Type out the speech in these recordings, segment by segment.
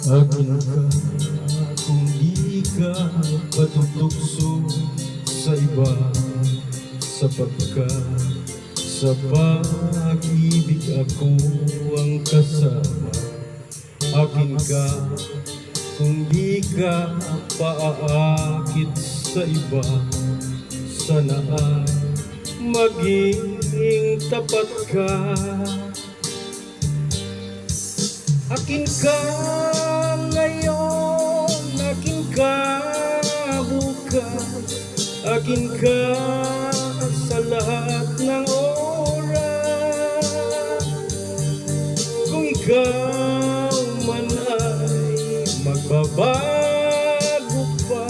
Akin ka kung di ka patutokso sa iba, sapagkat sa pag-ibig ako ang kasama. Akin ka kung di ka paaakit sa iba, sana ay maging tapat ka. Akin ka ngayon, akin ka bukas, akin ka sa lahat ng oras. Kung ikaw man ay magbabago pa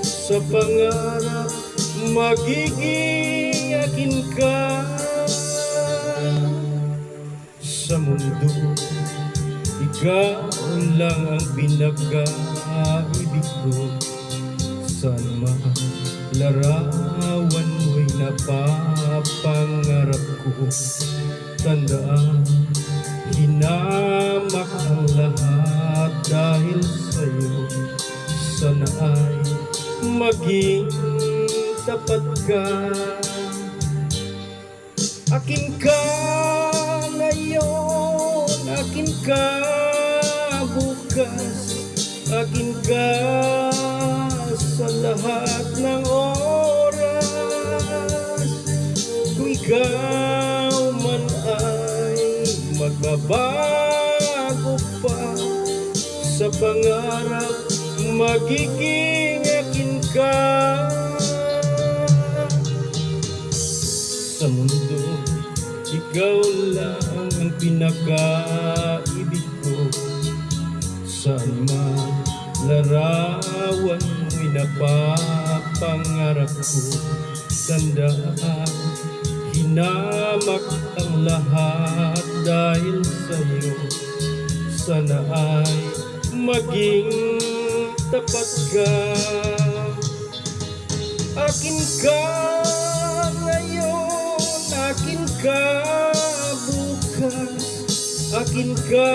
sa pangarap, magiging akin ka. Sa mundo, ikaw lang ang pinaka-ibig ko. Saan man larawan mo'y napapangarap ko. Tandaan, hinamak ang lahat dahil sa'yo. Sana ay maging tapat ka. Akin ka ngayon, akin ka bukas, akin ka sa lahat ng oras. Kung ikaw man ay magbabago pa sa pangarap, magiging akin ka. Sa mundo, ikaw lang ang pinaka-ibig ko. Saan man larawan mo'y napapangarap ko. Tandaan, hinamak ang lahat dahil sa'yo. Sana ay maging tapat ka. Akin ka ngayon, akin ka bukas, akin ka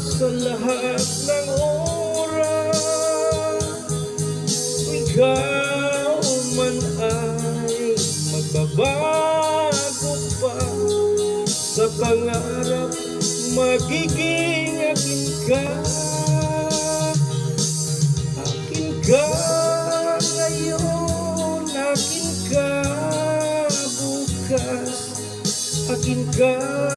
sa lahat ng oras. Kung ikaw man ay magbabago pa sa pangarap, magiging akin ka. Akin ka ngayon, akin ka bukas, akin ka.